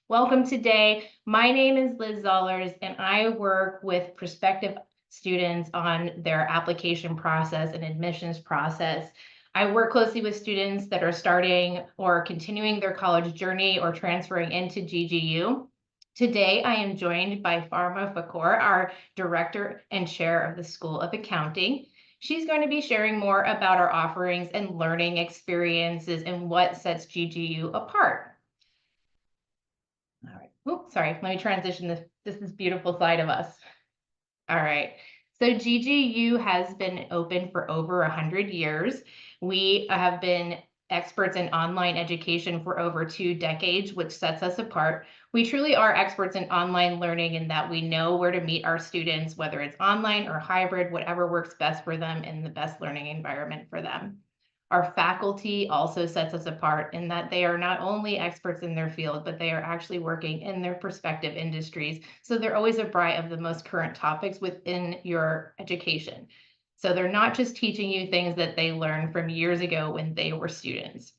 Welcome today. My name is Liz Zollers, and I work with prospective students on their application process and admissions process. I work closely with students that are starting or continuing their college journey or transferring into GGU. Today, I am joined by Farma Fakor, our director and chair of the School of Accounting. She's going to be sharing more about our offerings and learning experiences and what sets GGU apart. All right. Oops, sorry. Let me transition this. This is beautiful slide of us. All right. So GGU has been open for over 100 years. We have been experts in online education for over 2 decades, which sets us apart. We truly are experts in online learning in that we know where to meet our students, whether it's online or hybrid, whatever works best for them and the best learning environment for them. Our faculty also sets us apart in that they are not only experts in their field, but they are actually working in their respective industries. So they're always abreast of the most current topics within your education. So they're not just teaching you things that they learned from years ago when they were students.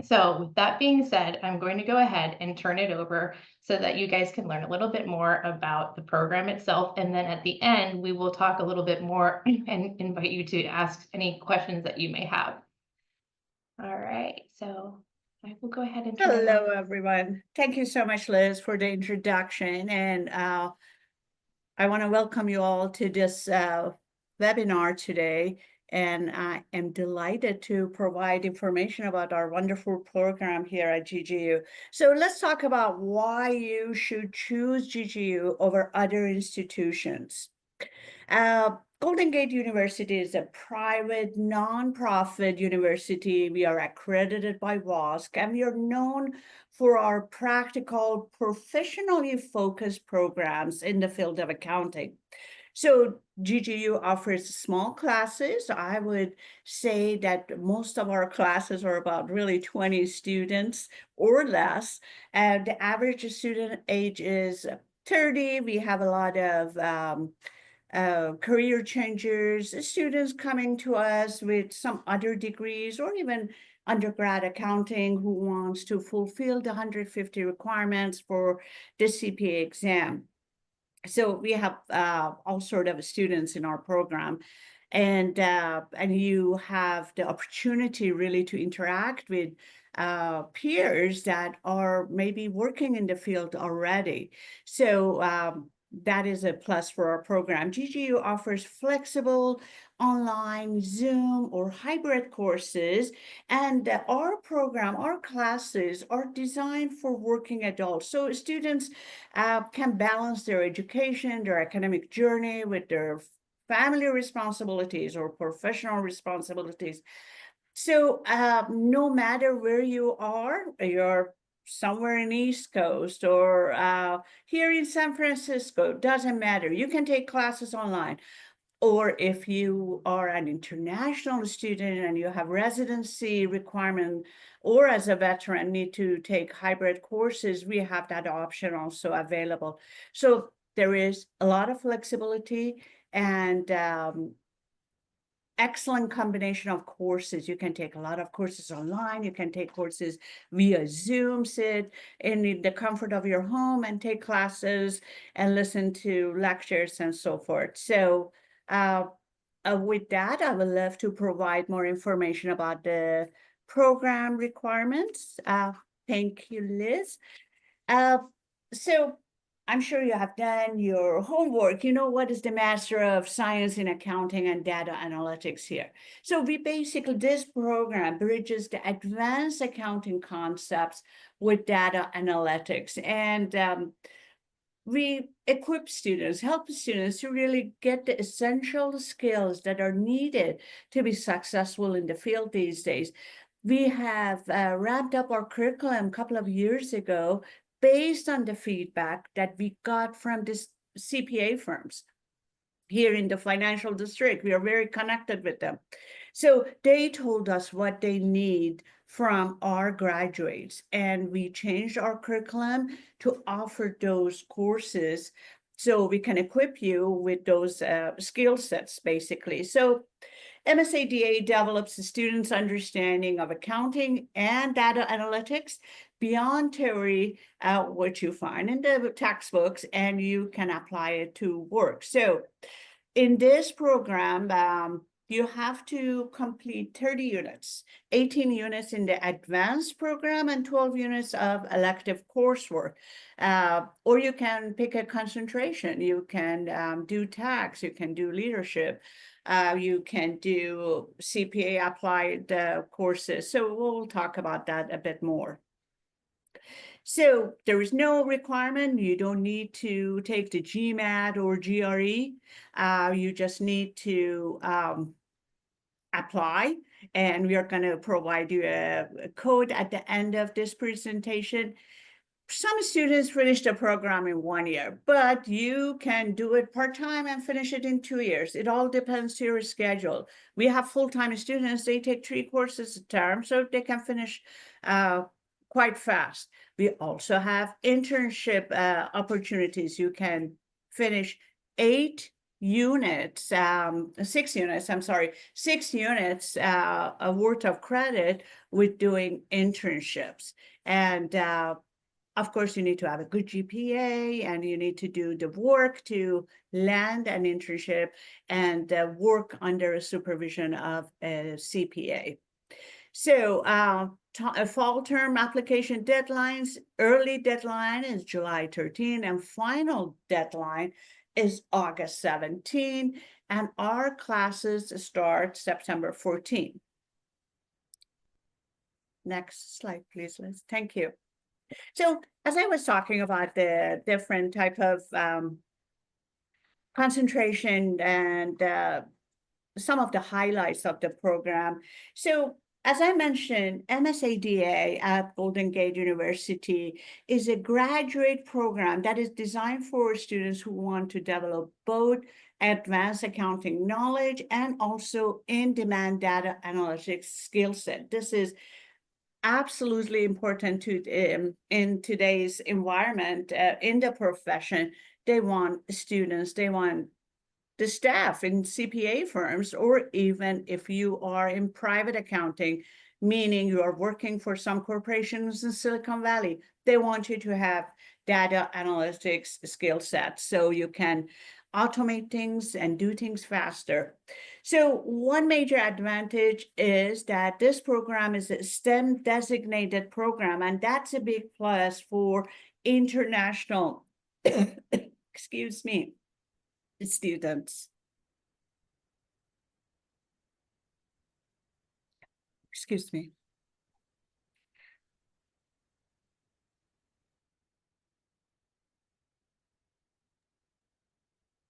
So with that being said, I'm going to go ahead and turn it over so that you guys can learn a little bit more about the program itself. And then at the end, we will talk a little bit more and invite you to ask any questions that you may have. All right, so I will go ahead and turn it Hello, over. everyone. Thank you so much, Liz, for the introduction. And I want to welcome you all to this webinar today. And I am delighted to provide information about our wonderful program here at GGU. So let's talk about why you should choose GGU over other institutions. Golden Gate University is a private, nonprofit university. We are accredited by WASC, and we are known for our practical, professionally focused programs in the field of accounting. So GGU offers small classes. I would say that most of our classes are about really 20 students or less. And the average student age is 30. We have a lot of career changers, students coming to us with some other degrees or even undergrad accounting who wants to fulfill the 150 requirements for the CPA exam. So we have all sort of students in our program, and you have the opportunity really to interact with peers that are maybe working in the field already. So that is a plus for our program. GGU offers flexible online, Zoom, or hybrid courses, and our program, our classes are designed for working adults. So students can balance their education, their academic journey with their family responsibilities or professional responsibilities. So no matter where you are, you're somewhere in East Coast or here in San Francisco, doesn't matter. You can take classes online. Or if you are an international student and you have residency requirement, or as a veteran need to take hybrid courses, we have that option also available. So there is a lot of flexibility and excellent combination of courses. You can take a lot of courses online. You can take courses via Zoom, sit in the comfort of your home and take classes and listen to lectures and so forth. So with that, I would love to provide more information about the program requirements. Thank you, Liz. So I'm sure you have done your homework. You know what is the Master of Science in Accounting and Data Analytics here. So this program bridges the advanced accounting concepts with data analytics. And we equip students, help students to really get the essential skills that are needed to be successful in the field these days. We have ramped up our curriculum a couple of years ago based on the feedback that we got from the CPA firms here in the financial district. We are very connected with them. So they told us what they need from our graduates, and we changed our curriculum to offer those courses so we can equip you with those skill sets, basically. So MSADA develops the students' understanding of accounting and data analytics beyond theory, what you find in the textbooks, and you can apply it to work. So in this program, you have to complete 30 units, 18 units in the advanced program and 12 units of elective coursework. Or you can pick a concentration. You can do tax, you can do leadership, you can do CPA applied courses. So we'll talk about that a bit more. So there is no requirement. You don't need to take the GMAT or GRE. You just need to apply, and we are going to provide you a code at the end of this presentation. Some students finish the program in 1 year, but you can do it part-time and finish it in 2 years. It all depends to your schedule. We have full-time students, they take 3 courses a term, so they can finish quite fast. We also have internship opportunities. You can finish 6 units, worth of credit with doing internships. And of course, you need to have a good GPA, and you need to do the work to land an internship and work under a supervision of a CPA. So fall term application deadlines, early deadline is July 13, and final deadline is August 17, and our classes start September 14. Next slide, please, Liz. Thank you. So as I was talking about the different type of concentration and some of the highlights of the program. So as I mentioned, MSADA at Golden Gate University is a graduate program that is designed for students who want to develop both advanced accounting knowledge and also in-demand data analytics skill set. This is absolutely important to in today's environment, in the profession. They want students, they want the staff in CPA firms, or even if you are in private accounting, meaning you are working for some corporations in Silicon Valley, they want you to have data analytics skill sets so you can automate things and do things faster. So one major advantage is that this program is a STEM designated program, and that's a big plus for international, excuse me, students. Excuse me.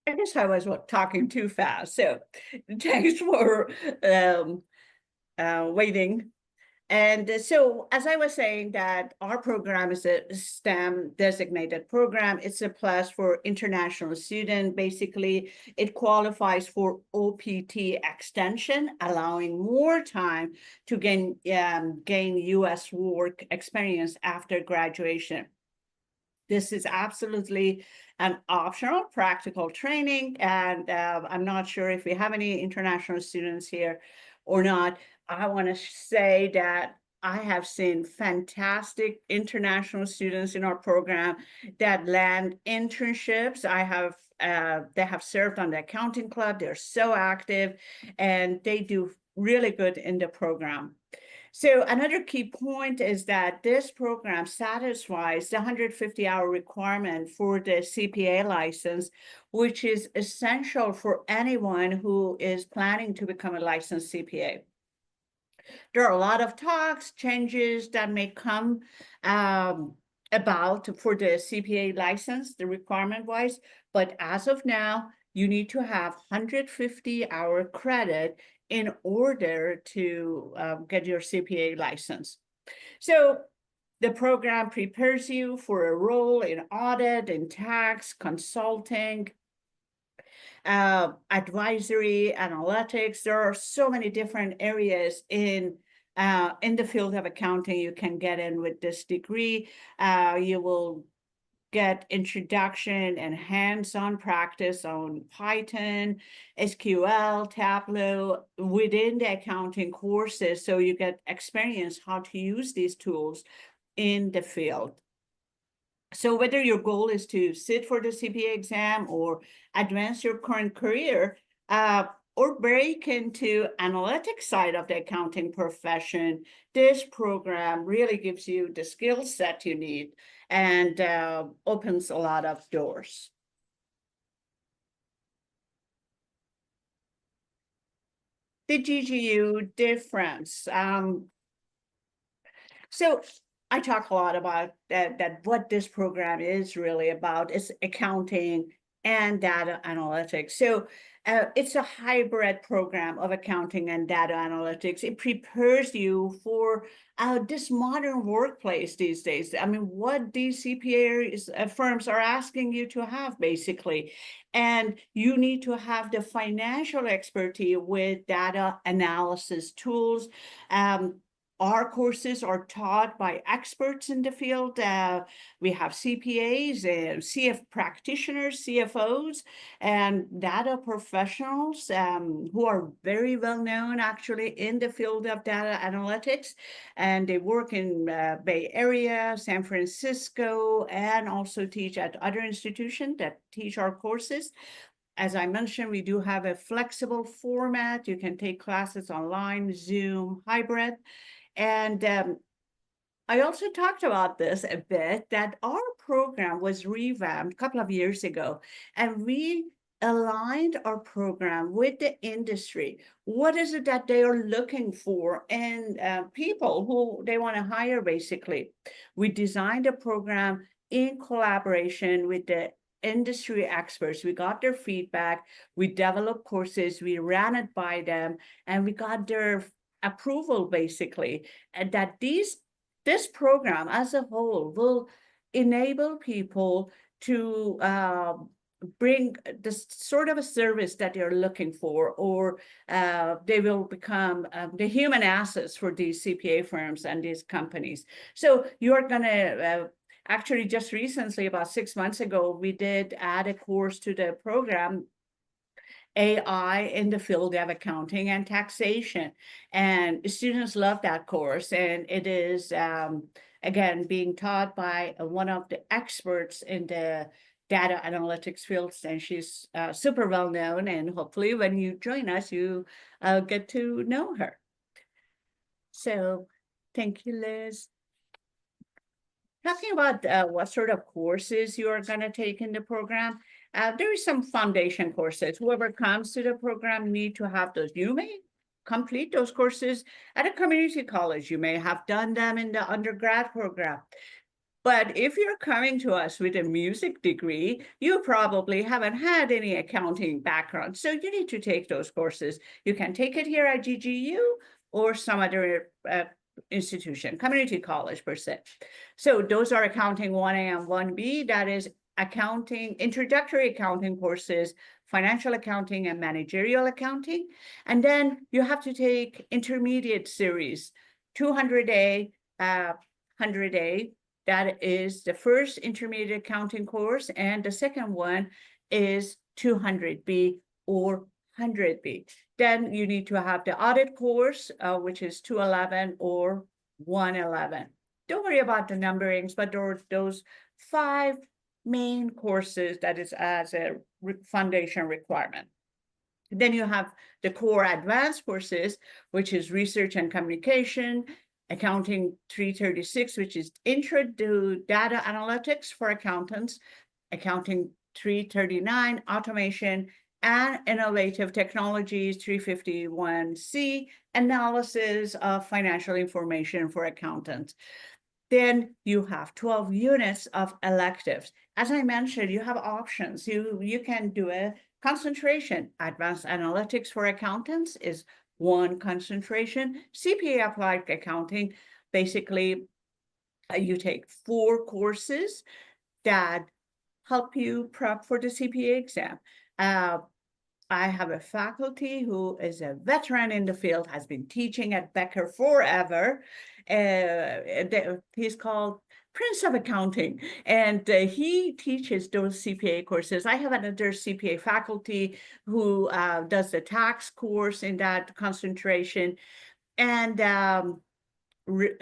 I guess I was talking too fast, so thanks for waiting. And so, as I was saying, that our program is a STEM designated program. It's a plus for international students. Basically, it qualifies for OPT extension, allowing more time to gain U.S. work experience after graduation. This is absolutely an optional practical training, and I'm not sure if we have any international students here or not. I want to say that I have seen fantastic international students in our program that land internships. They have served on the accounting club. They're so active, and they do really good in the program. So another key point is that this program satisfies the 150-hour requirement for the CPA license, which is essential for anyone who is planning to become a licensed CPA. There are a lot of talks, changes that may come about for the CPA license, the requirement-wise, but as of now, you need to have 150-hour credit in order to get your CPA license. So the program prepares you for a role in audit, in tax, consulting, advisory, analytics. There are so many different areas in the field of accounting you can get in with this degree. You will get introduction and hands-on practice on Python, SQL, Tableau within the accounting courses. So you get experience how to use these tools in the field. So whether your goal is to sit for the CPA exam or advance your current career, or break into analytics side of the accounting profession, this program really gives you the skill set you need and opens a lot of doors. The GGU difference. So I talk a lot about that what this program is really about is accounting and data analytics. So it's a hybrid program of accounting and data analytics. It prepares you for this modern workplace these days. I mean, what these CPA firms are asking you to have, basically. And you need to have the financial expertise with data analysis tools. Our courses are taught by experts in the field. We have CPAs, CF practitioners, CFOs, and data professionals who are very well known actually in the field of data analytics. And they work in Bay Area, San Francisco, and also teach at other institutions that teach our courses. As I mentioned, we do have a flexible format. You can take classes online, Zoom, hybrid. And I also talked about this a bit, that our program was revamped a couple of years ago, and we aligned our program with the industry. What is it that they are looking for and people who they want to hire, basically? We designed a program in collaboration with the industry experts. We got their feedback, we developed courses, we ran it by them, and we got their approval, basically, and that this program as a whole will enable people to bring this sort of a service that they're looking for, or they will become the human assets for these CPA firms and these companies. So you're going to actually, just recently, about 6 months ago, we did add a course to the program, AI in the field of accounting and taxation. And students love that course. And it is, again, being taught by one of the experts in the data analytics fields. And she's super well known. And hopefully when you join us, you get to know her. So thank you, Liz. Talking about what sort of courses you are going to take in the program, there is some foundation courses. Whoever comes to the program need to have those. You may complete those courses at a community college. You may have done them in the undergrad program. But if you're coming to us with a music degree, you probably haven't had any accounting background. So you need to take those courses. You can take it here at GGU or some other institution, community college per se. So those are accounting 1A and 1B. That is accounting, introductory accounting courses, financial accounting and managerial accounting. And then you have to take intermediate series, 200A, 100A. That is the first intermediate accounting course. And the second one is 200B or 100B. Then you need to have the audit course, which is 211 or 111. Don't worry about the numberings, but there are those 5 main courses that is as a foundation requirement. Then you have the core advanced courses, which is research and communication, accounting 336, which is intro to data analytics for accountants, accounting 339, automation and innovative technologies, 351C, analysis of financial information for accountants. Then you have 12 units of electives. As I mentioned, you have options. You can do a concentration. Advanced analytics for accountants is one concentration. CPA applied accounting, basically, you take 4 courses that help you prep for the CPA exam. I have a faculty who is a veteran in the field, has been teaching at Becker forever. He's called Prince of Accounting, and he teaches those CPA courses. I have another CPA faculty who does the tax course in that concentration. And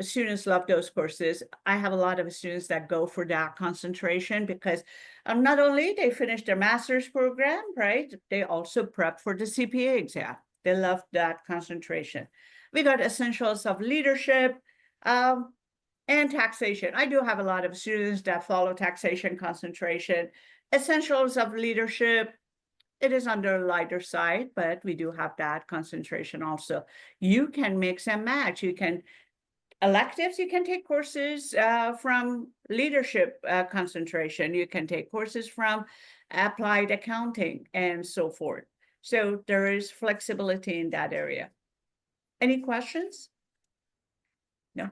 students love those courses. I have a lot of students that go for that concentration because not only they finish their master's program, right? They also prep for the CPA exam. They love that concentration. We got essentials of leadership and taxation. I do have a lot of students that follow taxation concentration. Essentials of leadership, it is under lighter side, but we do have that concentration also. You can mix and match. You can electives, you can take courses from leadership concentration. You can take courses from applied accounting and so forth. So there is flexibility in that area. Any questions? No.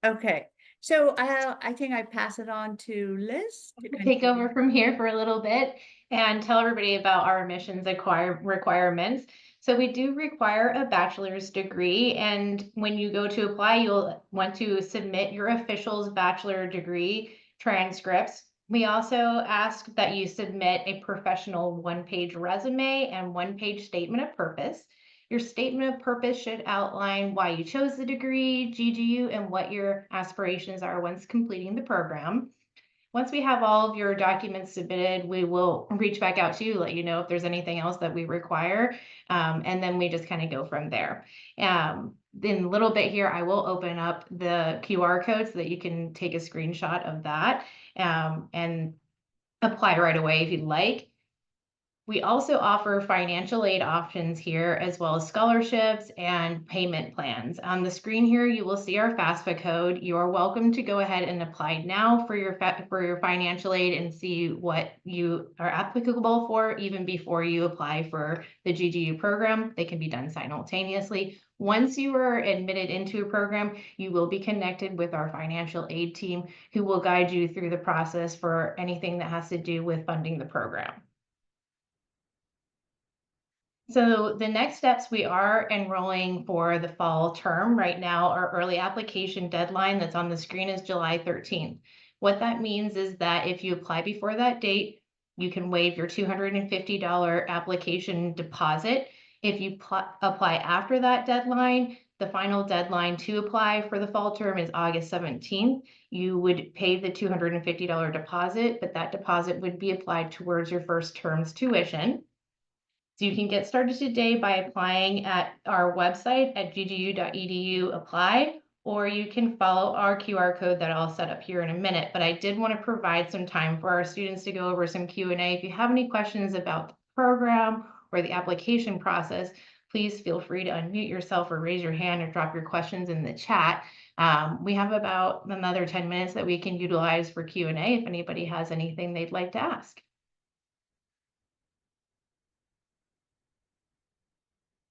Okay. So I think I pass it on to Liz to Take continue. over from here for a little bit and tell everybody about our admissions requirements. So we do require a bachelor's degree, and when you go to apply, you'll want to submit your official's bachelor degree transcripts. We also ask that you submit a professional one-page resume and one-page statement of purpose. Your statement of purpose should outline why you chose the degree, GGU, and what your aspirations are once completing the program. Once we have all of your documents submitted, we will reach back out to you, let you know if there's anything else that we require. And then we just kind of go from there. In a little bit here, I will open up the QR code so that you can take a screenshot of that and apply right away if you'd like. We also offer financial aid options here, as well as scholarships and payment plans. On the screen here, you will see our FAFSA code. You are welcome to go ahead and apply now for your financial aid and see what you are applicable for even before you apply for the GGU program. They can be done simultaneously. Once you are admitted into a program, you will be connected with our financial aid team who will guide you through the process for anything that has to do with funding the program. So the next steps, we are enrolling for the fall term. Right now, our early application deadline that's on the screen is July 13th. What that means is that if you apply before that date, you can waive your $250 application deposit. If you apply after that deadline, the final deadline to apply for the fall term is August 17th. You would pay the $250 deposit, but that deposit would be applied towards your first term's tuition. So you can get started today by applying at our website at ggu.edu apply, or you can follow our QR code that I'll set up here in a minute. But I did want to provide some time for our students to go over some Q&A. If you have any questions about the program or the application process, please feel free to unmute yourself or raise your hand or drop your questions in the chat. We have about another 10 minutes that we can utilize for Q&A if anybody has anything they'd like to ask.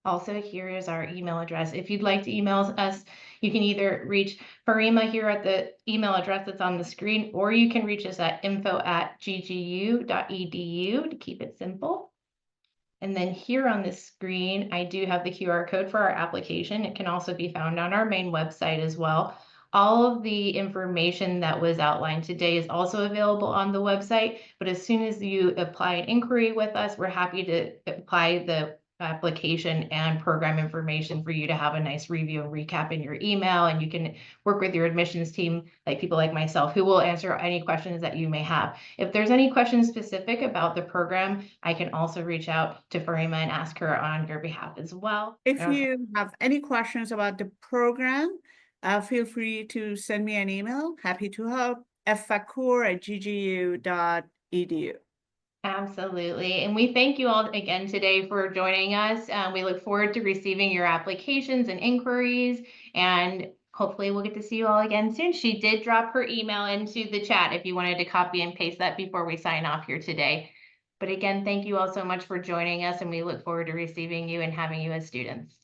Also, here is our email address. If you'd like to email us, you can either reach Farima here at the email address that's on the screen, or you can reach us at info@ggu.edu to keep it simple. And then here on the screen, I do have the QR code for our application. It can also be found on our main website as well. All of the information that was outlined today is also available on the website, but as soon as you apply an inquiry with us, we're happy to apply the application and program information for you to have a nice review and recap in your email, and you can work with your admissions team, like people like myself, who will answer any questions that you may have. If there's any questions specific about the program, I can also reach out to Farima and ask her on your behalf as well. If you have any questions about the program, feel free to send me an email. Happy to help. ffakur@ggu.edu. Absolutely. And we thank you all again today for joining us. We look forward to receiving your applications and inquiries, and hopefully we'll get to see you all again soon. She did drop her email into the chat if you wanted to copy and paste that before we sign off here today. But again, thank you all so much for joining us, and we look forward to receiving you and having you as students.